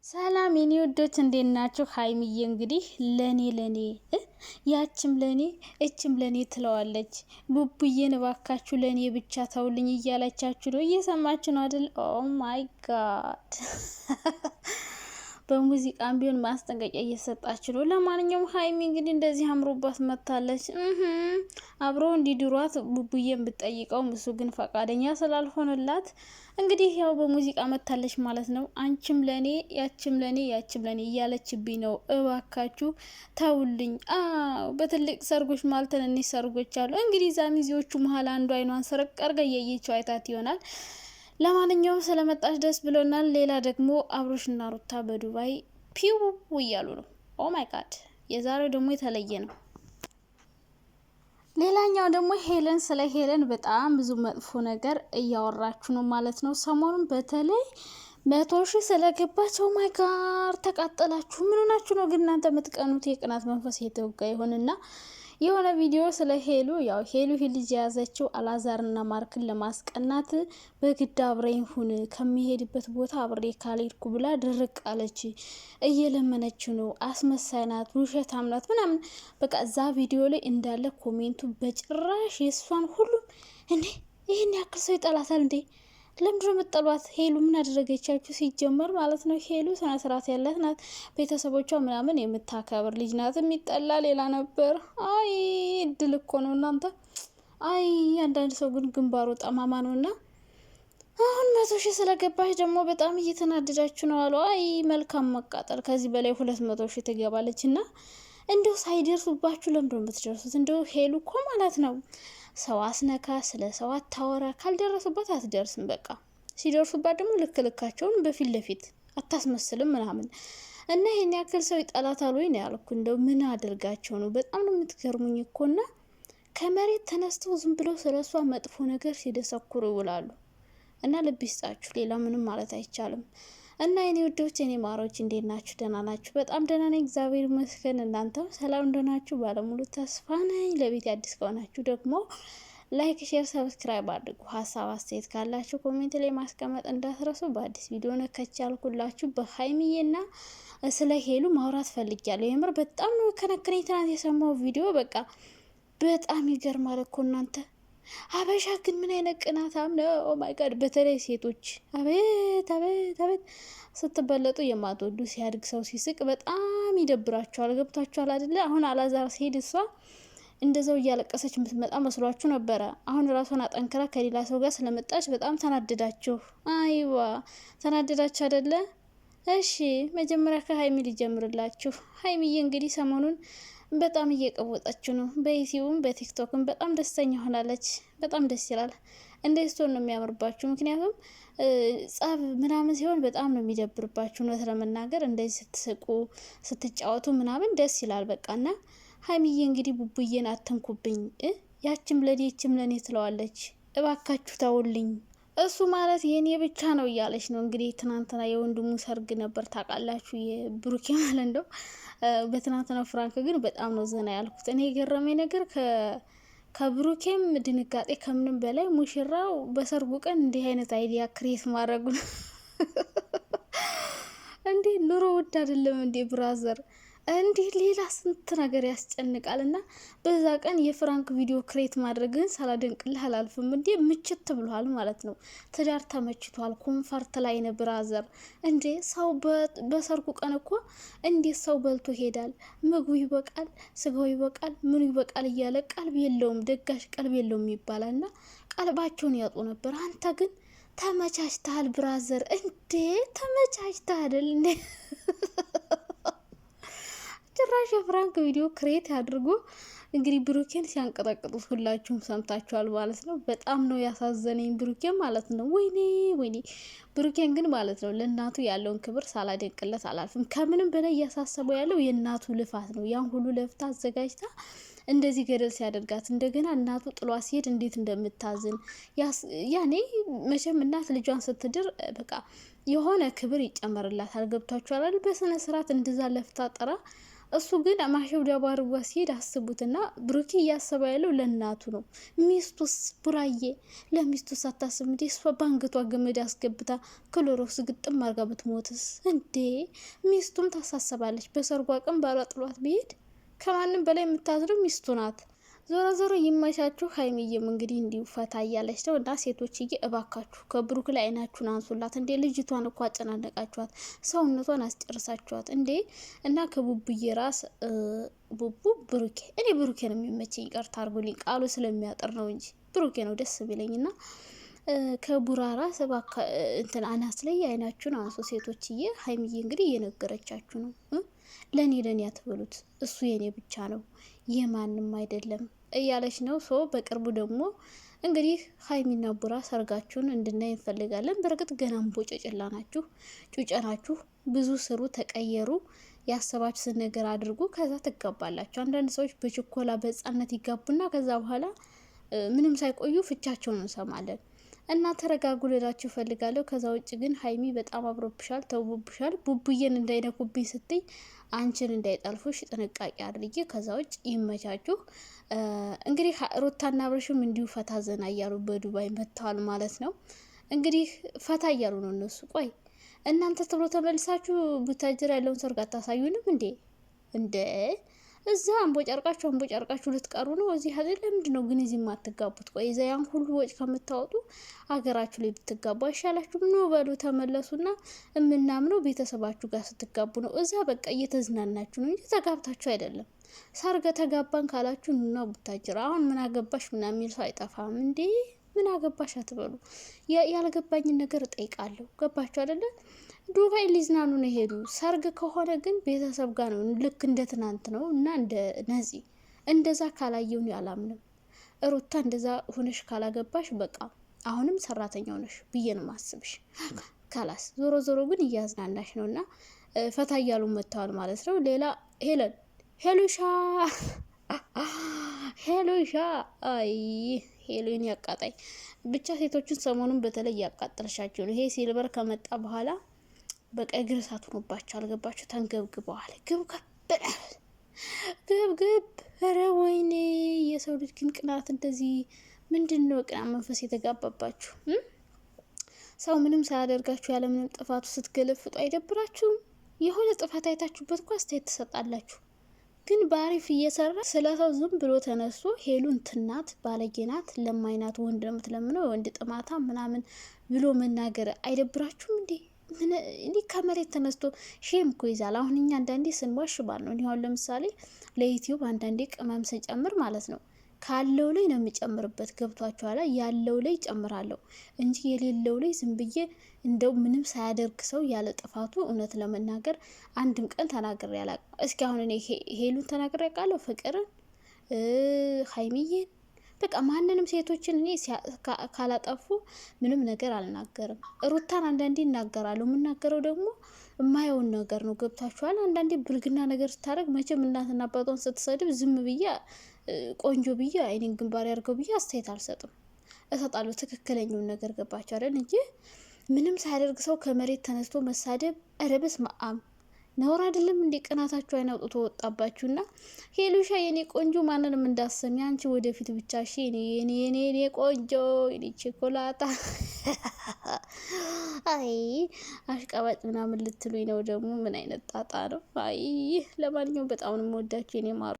ሰላም የኔ ወዶች እንዴት ናችሁ? ሀይሚዬ እንግዲህ ለኔ ያችም ለኔ እችም ለኔ ትለዋለች። ቡቡዬን እባካችሁ ለኔ ብቻ ተውልኝ እያለቻችሁ ነው። እየሰማችሁ ነው አይደል? ኦ ማይ ጋድ በሙዚቃም ቢሆን ማስጠንቀቂያ እየሰጣችሁ ነው። ለማንኛውም ሀይሚ እንግዲህ እንደዚህ አምሮባት መታለች። አብረው እንዲድሯት ቡቡዬን ብትጠይቀውም እሱ ግን ፈቃደኛ ስላልሆነላት እንግዲህ ያው በሙዚቃ መታለች ማለት ነው። አንቺም ለኔ ያችም ለኔ ያችም ለኔ እያለችብኝ ነው። እባካችሁ ተውልኝ። በትልቅ ሰርጎች ማለት ትንንሽ ሰርጎች አሉ። እንግዲህ ዛ ሚዜዎቹ መሀል አንዱ አይኗን ሰረቅ አርጋ እያየችው አይታት ይሆናል። ለማንኛውም ስለመጣች ደስ ብሎናል። ሌላ ደግሞ አብሮሽና ሩታ በዱባይ ፒው እያሉ ነው። ኦ ማይ ጋድ የዛሬው ደግሞ የተለየ ነው። ሌላኛው ደግሞ ሄለን፣ ስለ ሄለን በጣም ብዙ መጥፎ ነገር እያወራችሁ ነው ማለት ነው። ሰሞኑን በተለይ 100,000 ስለገባች ኦ ማይ ጋድ ተቃጠላችሁ። ምን ሆናችሁ ነው ግን እናንተ የምትቀኑት? የቅናት መንፈስ የተወጋ ይሆንና የሆነ ቪዲዮ ስለ ሄሉ ያው ሄሉ ልጅ የያዘችው አላዛርና ማርክን ለማስቀናት በግድ አብረኝ ሁን ከሚሄድበት ቦታ አብሬ ካልሄድኩ ብላ ድርቅ አለች። እየለመነችው ነው። አስመሳይ ናት፣ ውሸታም ናት ምናምን በቃ እዛ ቪዲዮ ላይ እንዳለ ኮሜንቱ በጭራሽ የእሷን ሁሉም እንዴ ይህን ያክል ሰው ይጠላታል እንዴ? ለምንድነው የምትጠሏት? ሄሉ ምን አደረገቻችሁ? ሲጀመር ማለት ነው ሄሉ ስነ ስርዓት ያላት ናት። ቤተሰቦቿ ምናምን የምታከብር ልጅ ናት። የሚጠላ ሌላ ነበር። አይ እድል እኮ ነው እናንተ። አይ አንዳንድ ሰው ግን ግንባሩ ጠማማ ነው። እና አሁን 100,000 ስለገባች ደግሞ በጣም እየተናደዳችሁ ነው አሉ። አይ መልካም መቃጠል። ከዚህ በላይ 200,000 ትገባለች። እና እንደው ሳይደርሱባችሁ ለምንድነው የምትደርሱት? እንደው ሄሉ እኮ ማለት ነው ሰው አስነካ፣ ስለ ሰው አታወራ። ካልደረሱባት አትደርስም። በቃ ሲደርሱባት ደግሞ ልክ ልካቸውን በፊት ለፊት አታስመስልም ምናምን እና ይሄን ያክል ሰው ይጠላታል ወይ ነው ያልኩ። እንደው ምን አድርጋቸው ነው? በጣም ነው የምትገርሙኝ እኮና ከመሬት ተነስተው ዝም ብለው ስለሷ መጥፎ ነገር ሲደሰኩሩ ይውላሉ። እና ልብ ይስጣችሁ፣ ሌላ ምንም ማለት አይቻልም። እና የኔ ውዶች የኔ ማሮች እንዴት ናችሁ? ደህና ናችሁ? በጣም ደህና ነኝ እግዚአብሔር ይመስገን። እናንተም ሰላም እንደናችሁ ባለሙሉ ተስፋ ነኝ። ለቤት አዲስ ከሆናችሁ ደግሞ ላይክ፣ ሼር፣ ሰብስክራይብ አድርጉ። ሀሳብ አስተያየት ካላችሁ ኮሜንት ላይ ማስቀመጥ እንዳትረሱ። በአዲስ ቪዲዮ ነከች ያልኩላችሁ በሀይሚዬና ስለ ሄሉ ማውራት ፈልጊያለሁ። የምር በጣም ነው ከነከረኝ ትናንት የሰማው ቪዲዮ። በቃ በጣም ይገርማል እኮ እናንተ። አበሻ ግን ምን አይነት ቅናታም ነው! ኦ ማይ ጋድ! በተለይ ሴቶች አቤት አቤት አቤት ስትበለጡ የማትወዱ ሲያድግ ሰው ሲስቅ በጣም ይደብራቸዋል። ገብቷቸዋል አይደለ? አሁን አላዛር ሲሄድ እሷ እንደዛው እያለቀሰች የምትመጣ መስሏችሁ ነበረ። አሁን ራሷን አጠንክራ ከሌላ ሰው ጋር ስለመጣች በጣም ተናደዳችሁ። አይዋ ተናደዳችሁ አይደለ? እሺ መጀመሪያ ከሀይሚ ሊጀምርላችሁ። ሀይሚዬ እንግዲህ ሰሞኑን በጣም እየቀወጠችው ነው። በዩቲዩብም በቲክቶክም በጣም ደስተኛ ሆናለች። በጣም ደስ ይላል። እንደ ስቶን ነው የሚያምርባችሁ። ምክንያቱም ጸብ ምናምን ሲሆን በጣም ነው የሚደብርባችሁ። እውነት ለመናገር እንደዚህ ስትስቁ ስትጫወቱ ምናምን ደስ ይላል። በቃና ሀይሚዬ እንግዲህ ቡቡዬን አተንኩብኝ፣ ያችም ለኔ ይችም ለኔ ትለዋለች። እባካችሁ ተውልኝ፣ እሱ ማለት የኔ ብቻ ነው እያለች ነው። እንግዲህ ትናንትና የወንድሙ ሰርግ ነበር ታውቃላችሁ፣ የብሩኬ ማለት ነው። በትናንትናው ፍራንክ ግን በጣም ነው ዘና ያልኩት። እኔ የገረመኝ ነገር ከብሩኬም ድንጋጤ ከምንም በላይ ሙሽራው በሰርጉ ቀን እንዲህ አይነት አይዲያ ክሬት ማድረጉ ነው። እንዴ ኑሮ ውድ አይደለም እንዴ ብራዘር? እንዲህ ሌላ ስንት ነገር ያስጨንቃል። እና በዛ ቀን የፍራንክ ቪዲዮ ክሬት ማድረግን ሳላደንቅልህ አላልፍም። እንዴ ምችት ብሏል ማለት ነው። ትዳር ተመችቷል። ኮንፈርት ላይ ነው ብራዘር። እንዴ ሰው በሰርጉ ቀን እኮ እንዴት ሰው በልቶ ይሄዳል? ምግቡ ይበቃል፣ ስጋው ይበቃል፣ ምኑ ይበቃል እያለ ቀልብ የለውም ደጋሽ ቀልብ የለውም ይባላል። እና ቀልባቸውን ያጡ ነበር። አንተ ግን ተመቻችተሃል ብራዘር። እንዴ ተመቻችተሃል እንዴ? ጭራሽ የፍራንክ ቪዲዮ ክሬት አድርጎ እንግዲህ ብሩኬን ሲያንቀጠቅጡት ሁላችሁም ሰምታችኋል ማለት ነው። በጣም ነው ያሳዘነኝ ብሩኬን ማለት ነው። ወይኔ ወይኔ ብሩኬን ግን ማለት ነው ለእናቱ ያለውን ክብር ሳላደንቅለት አላልፍም። ከምንም በላይ እያሳሰበው ያለው የእናቱ ልፋት ነው። ያን ሁሉ ለፍታ አዘጋጅታ እንደዚህ ገደል ሲያደርጋት እንደገና እናቱ ጥሏ ሲሄድ እንዴት እንደምታዝን ያኔ መቼም እናት ልጇን ስትድር በቃ የሆነ ክብር ይጨመርላታል። ገብቷችኋል? በስነ ስርዓት እንደዛ ለፍታ ጥራ እሱ ግን ማሸው ዳባርጓ ሲሄድ አስቡትና ብሩኬ እያሰበ ያለው ለእናቱ ነው። ሚስቱስ ቡራዬ ለሚስቱስ አታስብ እንዴ? እሷ በአንገቷ ገመድ አስገብታ ክሎሮክስ ግጥም አርጋ ብትሞትስ እንዴ? ሚስቱም ታሳሰባለች። በሰርጓ ቀን ባሏ ጥሏት ቢሄድ ከማንም በላይ የምታዝረው ሚስቱ ናት። ዞሮ ዞሮ ይመቻችሁ። ሀይሚዬም እንግዲህ እንዲሁ ፈታ እያለች ነው እና ሴቶችዬ እባካችሁ ከብሩክ ላይ አይናችሁን አንሱላት እንዴ! ልጅቷን እኮ አጨናነቃችኋት፣ ሰውነቷን አስጨርሳችኋት እንዴ! እና ከቡቡዬ ራስ ቡቡ ብሩኬ፣ እኔ ብሩኬ ነው የሚመቸኝ። ይቅርታ አድርጉልኝ ቃሉ ስለሚያጠር ነው እንጂ ብሩኬ ነው ደስ ቢለኝ እና ከቡራ ራስ እንትን አናስ ላይ አይናችሁን አንሱ ሴቶችዬ። ሀይሚዬ እንግዲህ እየነገረቻችሁ ነው ለኔ አትበሉት፣ እሱ የኔ ብቻ ነው የማንም አይደለም እያለች ነው። ሶ በቅርቡ ደግሞ እንግዲህ ሀይሚና ቡራ ሰርጋችሁን እንድናይ እንፈልጋለን። በእርግጥ ገና እንቦጨጭላ ናችሁ፣ ጩጨ ናችሁ። ብዙ ስሩ፣ ተቀየሩ፣ ያሰባችሁትን ነገር አድርጉ፣ ከዛ ትጋባላችሁ። አንዳንድ ሰዎች በችኮላ በህፃነት ይጋቡና ከዛ በኋላ ምንም ሳይቆዩ ፍቻቸውን እንሰማለን። እና ተረጋጉ ልላችሁ እፈልጋለሁ። ከዛ ውጭ ግን ሀይሚ በጣም አብሮብሻል፣ ተውቦብሻል። ቡቡዬን እንዳይነኩብኝ ስትይ አንቺን እንዳይጠልፉሽ ጥንቃቄ አድርጊ። ከዛ ውጭ ይመቻችሁ። እንግዲህ ሩታና አብርሽም እንዲሁ ፈታ ዘና እያሉ በዱባይ መጥተዋል ማለት ነው። እንግዲህ ፈታ እያሉ ነው እነሱ። ቆይ እናንተ ተብሎ ተመልሳችሁ ቡታጅራ ያለውን ሰርግ አታሳዩንም እንዴ? እዛ አንቦ ጨርቃችሁ ልትቀሩ ነው። እዚህ አይደል? ለምንድን ነው ግን እዚህ የማትጋቡት? ቆይ እዛ ያን ሁሉ ወጭ ከምታወጡ ሀገራችሁ ላይ ብትጋቡ አይሻላችሁ? ምን በሉ ተመለሱና የምናምነው ቤተሰባችሁ ጋር ስትጋቡ ነው። እዛ በቃ እየተዝናናችሁ ነው እንጂ ተጋብታችሁ አይደለም። ሰርገ ተጋባን ካላችሁ እና ቡታጅራ አሁን ምን አገባሽ ምናምን የሚል ሰው አይጠፋም እንዴ? ምን አገባሽ አትበሉ። ያልገባኝን ነገር እጠይቃለሁ። ገባችሁ አይደለ? ዱባይ ሊዝናኑ ነው ሄዱ። ሰርግ ከሆነ ግን ቤተሰብ ጋር ነው። ልክ እንደ ትናንት ነው እና እንደ ነዚ እንደዛ ካላየውን ያላምንም። ሩታ እንደዛ ሆነሽ ካላገባሽ በቃ አሁንም ሰራተኛ ሆነሽ ብዬ ነው ማስብሽ። ካላስ ዞሮ ግን እያዝናናሽ ነው እና ፈታ እያሉ መጥተዋል ማለት ነው። ሌላ ሄሉሻ አይ ሄሉን ያቃጣይ ብቻ ሴቶችን ሰሞኑን በተለይ ያቃጠልሻቸው ነው። ይሄ ሲልቨር ከመጣ በኋላ በቃ እግር እሳት ሆኖባቸው አልገባቸው፣ ተንገብግበዋል። ግብግብ ኧረ ወይኔ! የሰው ልጅ ግን ቅናት እንደዚህ ምንድን ነው? ቅናት መንፈስ የተጋባባችሁ ሰው ምንም ሳያደርጋችሁ ያለምንም ጥፋቱ ስትገለፍጡ አይደብራችሁም? የሆነ ጥፋት አይታችሁበት እኮ አስተያየት ትሰጣላችሁ። ግን በአሪፍ እየሰራ ስለ ሰው ዝም ብሎ ተነስቶ ሄሉን ትናት ባለጌናት ለማይናት ወንድ ነው የምትለምነው ወንድ ጥማታ ምናምን ብሎ መናገር አይደብራችሁም እንዴ? እንዲህ ከመሬት ተነስቶ ሼም እኮ ይዛል። አሁን እኛ አንዳንዴ ስንዋሽ ባል ነው። አሁን ለምሳሌ ለዩቲዩብ አንዳንዴ ቅመም ስጨምር ማለት ነው ካለው ላይ ነው የሚጨምርበት። ገብቷችኋል? ያለው ላይ ጨምራለሁ እንጂ የሌለው ላይ ዝም ብዬ እንደው ምንም ሳያደርግ ሰው ያለ ጥፋቱ እውነት ለመናገር አንድም ቀን ተናግሬ አላውቅም። እስኪ አሁን እኔ ሄሉን ተናግሬ አውቃለሁ? ፍቅርን፣ ሀይሚዬን በቃ ማንንም ሴቶችን እኔ ካላጠፉ ምንም ነገር አልናገርም። ሩታን አንዳንዴ እናገራለሁ። የምናገረው ደግሞ የማየውን ነገር ነው። ገብታችኋል? አንዳንዴ ብልግና ነገር ስታደርግ መቼም እናትና አባቷን ስትሰድብ ዝም ብዬ ቆንጆ ብዬ አይኔን ግንባር ያድርገው ብዬ አስተያየት አልሰጥም። እሰጣለሁ ትክክለኛውን ነገር። ገባችሁ አይደል? እንጂ ምንም ሳያደርግ ሰው ከመሬት ተነስቶ መሳደብ ረበስ ማአም ነውር አይደለም እንዴ? ቅናታችሁ አይን አውጥቶ ወጣባችሁና ሄሉሻ የኔ ቆንጆ ማንንም እንዳሰሚ አንቺ ወደፊት ብቻ እሺ። የኔ ቆንጆ የኔ ቸኮላታ አይ አሽቃባጭ ምናምን ልትሉኝ ነው ደግሞ ምን አይነት ጣጣ ነው? አይ ለማንኛውም በጣም ነው የምወዳችሁ የኔ ማሩ።